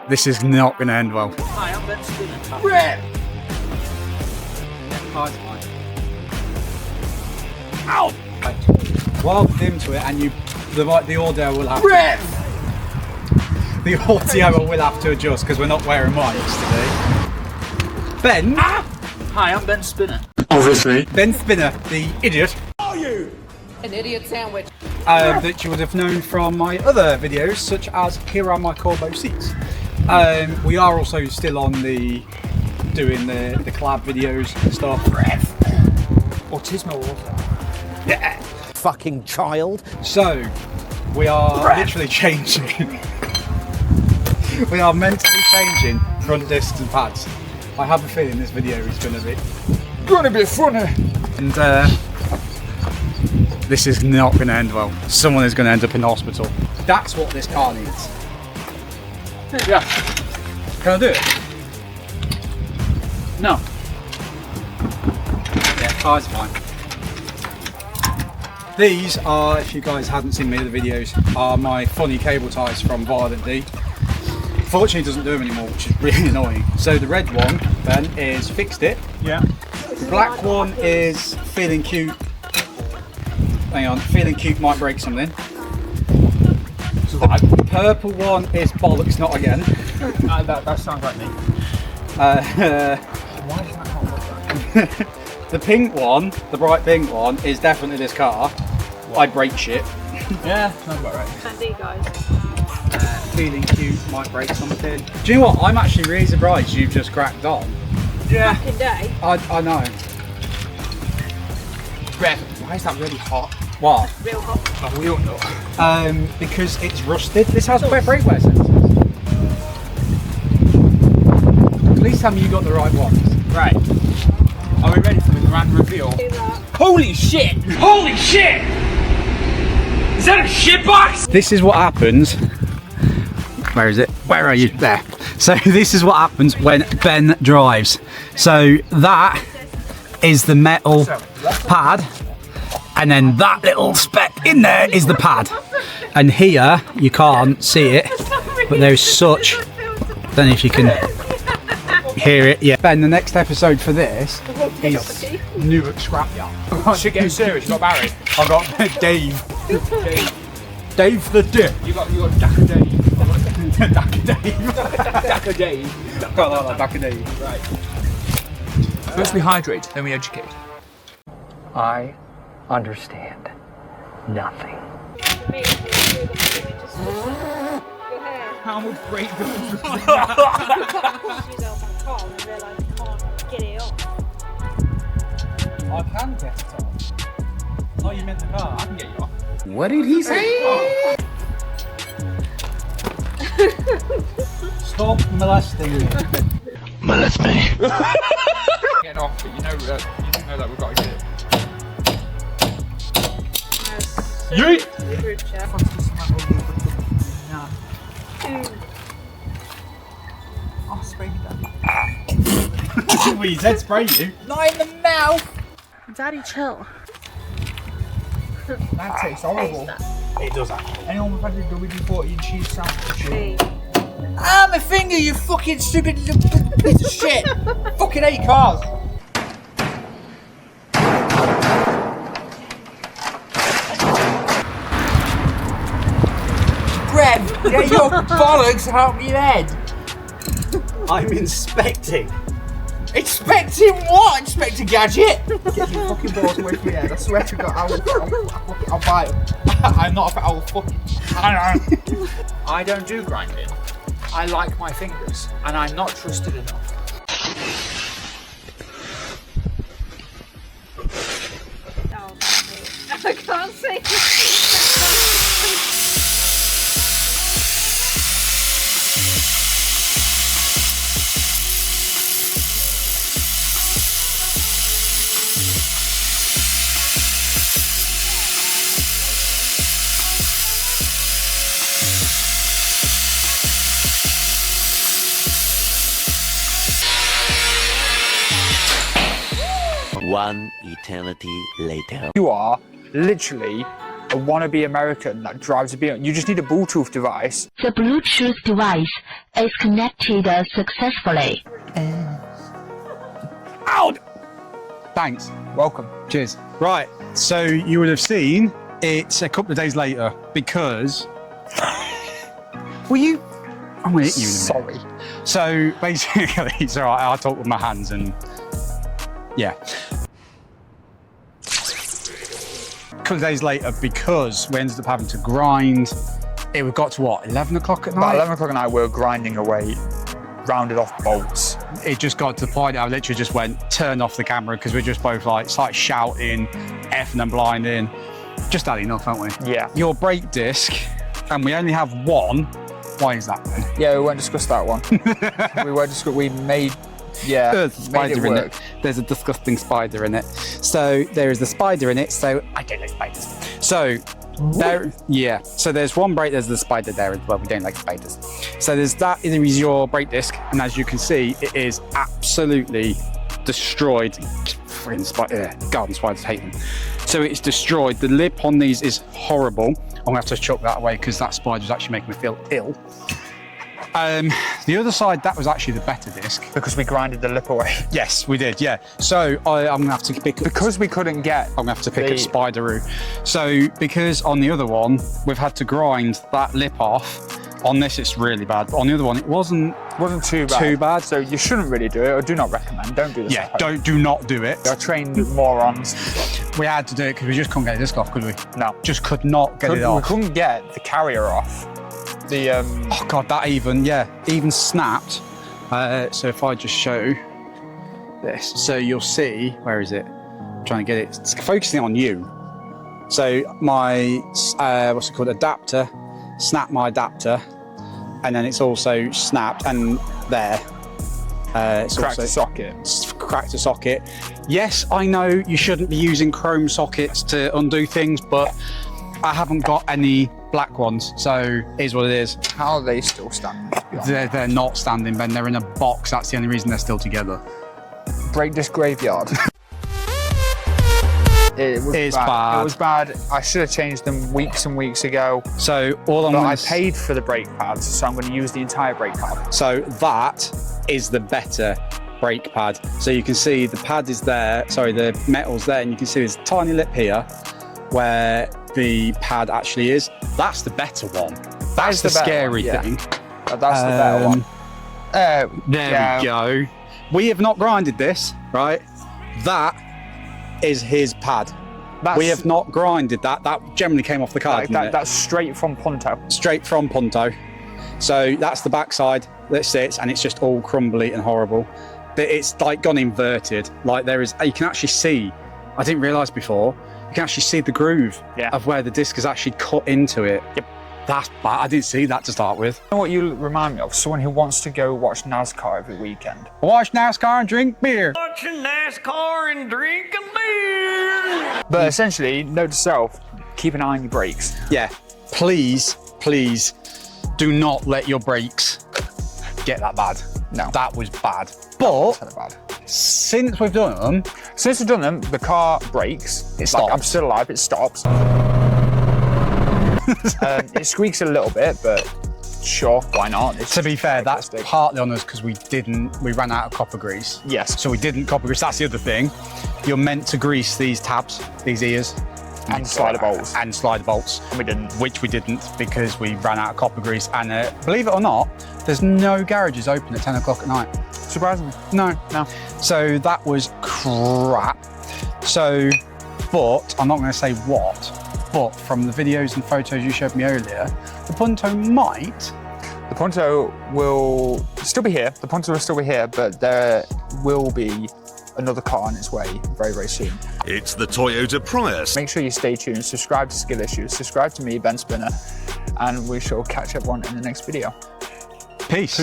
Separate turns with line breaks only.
This is not going to end well.
Hi, I'm Ben Spinner.
Rip!
Ow! Welcome into it, and the audio will have
Rip!
the audio will have to adjust because we're not wearing mics today. Ben.
Hi, I'm Ben Spinner.
Obviously. Ben Spinner, the idiot.
Are you?
An idiot sandwich.
That you would have known from my other videos, such as Here Are My Corbo Seats. We are also still on doing the collab videos and stuff.
Autismo water.
Yeah.
Fucking child.
So, we are literally changing. We are mentally changing front discs and pads. I have a feeling this video is going to be funny. And this is not going to end well. Someone is going to end up in hospital. That's what this car needs.
Yeah.
Can I do it?
No.
Yeah, car's fine. These are, if you guys hadn't seen my other videos, are my funny cable ties from Violent D. Fortunately it doesn't do them anymore, which is really annoying. So the red one, Ben, is fixed it.
Yeah.
The black one is feeling cute. Hang on, feeling cute might break something. The purple one is bollocks, not again.
That sounds like me.
Uh,
Why does that not look like?
The pink one, the bright pink one, is definitely this car. I break shit.
Yeah, sounds about right.
Handy, guys.
Feeling cute might break something. Do you know what? I'm actually really surprised you've just cracked on.
Yeah.
Fucking day.
I know.
Rev, why is that really hot?
What?
Real hot.
Oh, we don't know.
Because it's rusted. This has wet brake wear sensors. Please tell me you got the right ones.
Right. Are we ready for the grand reveal?
Do that.
Holy shit! Holy shit! Is that a shit box?
This is what happens. Where is it? Where are you? There. So this is what happens when Ben drives. So that is the metal pad, and then that little speck in there is the pad. And here you can't see it, but there's such. Don't know if you can hear it. Yeah. Ben, the next episode for this is Newark Scrapyard.
I should get serious. You got Barry.
I got Dave. Dave the Dip.
You got Daka Dave.
Dave.
Daka Dave.
Quite like that, Dave.
Right. First we hydrate, then we educate.
I understand nothing.
How much break goes?
I can get it off. Oh, you meant the car?
I can get you off.
What did he say?
Stop molesting me.
Molest me.
Get off, but you know that we've got to get it.
Yeet! The group chat.
Oh, spray me down.
Well, you said spray you.
Not in the mouth!
Daddy, chill.
That tastes horrible.
It does actually.
Anyone had a WD-40 and cheese sandwich?
Hey.
Ah, my finger, you fucking stupid little piece of shit! Fucking 8 cars! Rev, get your bollocks out of your head!
I'm inspecting.
Expecting what? Expecting gadget? Get your fucking balls away from your head. I swear to God, I'll bite them. I'm not, I will fucking. I don't do grinding. I like my fingers, and I'm not trusted enough.
Oh, I can't say.
One eternity later.
You are literally a wannabe American that drives a BMW. You just need a Bluetooth device.
The Bluetooth device is connected successfully.
Out! Thanks.
Welcome.
Cheers. Right, so you would have seen it's a couple of days later because... Will you... I'm going to hit you in a minute.
Sorry.
So basically, it's all right, I talk with my hands and... Yeah. A couple of days later because we ended up having to grind. It got to what, 11 o'clock at night?
About 11 o'clock at night, we were grinding away, rounded off bolts.
It just got to the point I literally just went, turn off the camera because we're just both like, started shouting, effing and blinding. Just had enough, haven't we?
Yeah.
Your brake disc, and we only have one. Why is that then?
Yeah, we won't discuss that one. we made, yeah,
There's a spider
made it
in
work.
it. There's a disgusting spider in it. So there is a spider in it, so I don't like spiders. So there, yeah. So there's one brake, there's the spider there as well. We don't like spiders. So there's that, there is your brake disc, and as you can see, it is absolutely destroyed. Friggin' garden spiders hate them. So it's destroyed. The lip on these is horrible. I'm gonna have to chuck that away because that spider was actually making me feel ill. The other side, that was actually the better disc.
Because we grinded the lip away.
Yes, we did, yeah. So I'm gonna have to pick up...
Because we couldn't get...
I'm gonna have to pick up Spideroo. So because on the other one, we've had to grind that lip off. On this, it's really bad. But on the other one, it wasn't
too bad.
So
So you shouldn't really do it, or do not recommend. Don't do this.
yeah, do not do it.
They're trained morons.
We had to do it because we just couldn't get the disc off, could we?
No.
Just could not get it
We
off.
couldn't get the carrier off. The
Oh God, that even snapped. So if I just show this, so you'll see, where is it? I'm trying to get it, it's focusing on you. So my, what's it called, adapter, snapped my adapter, and then it's also snapped, and there. It's
cracked
also
the socket.
cracked a socket. Yes, I know you shouldn't be using chrome sockets to undo things, but I haven't got any black ones, so it is what it is.
How are they still standing?
They're not standing, Ben. They're in a box. That's the only reason they're still together.
Brake disc graveyard.
It's bad.
It was bad. I should have changed them weeks and weeks ago.
So all I'm
But
gonna
I paid for the brake pads, so I'm going to use the entire brake pad.
So that is the better brake pad. So you can see the pad is there. Sorry, the metal's there, and you can see there's a tiny lip here where the pad actually is. That's the better one. That's the
better
scary
one, yeah.
thing.
That's the better one.
There we go. We have not grinded this, right? That is his pad. We have not grinded that. That generally came off the card.
That's straight from Punto.
Straight from Punto. So that's the backside that sits, and it's just all crumbly and horrible. But it's like gone inverted. Like there is, you can actually see, I didn't realise before, you can actually see the groove of where the disc is actually cut into it.
Yep.
That's bad. I didn't see that to start with.
You know what you remind me of? Someone who wants to go watch NASCAR every weekend.
Watch NASCAR and drink beer.
Watching NASCAR and drinking beer.
But essentially, note to self, keep an eye on your brakes.
Yeah, please, please do not let your brakes get that bad.
No.
That was bad. But
Bad.
since we've done them,
Since we've done them, the car brakes.
It stops.
Like, I'm still alive, it stops. It squeaks a little bit, but sure, why not? It's
to be fair, that's
realistic.
partly on us because we ran out of copper grease.
Yes.
So we didn't copper grease. That's the other thing. You're meant to grease these tabs, these ears.
And slider bolts.
And slider bolts.
And we didn't.
Which we didn't because we ran out of copper grease. And believe it or not, there's no garages open at 10 o'clock at night.
Surprisingly.
No.
No.
So that was crap. So, but I'm not going to say what, but from the videos and photos you showed me earlier, the Punto might.
The Punto will still be here. The Punto will still be here, but there will be another car on its way very, very soon.
It's the Toyota Prius.
Make sure you stay tuned, subscribe to Skill Issues, subscribe to me, Ben Spinner, and we shall catch everyone in the next video.
Peace.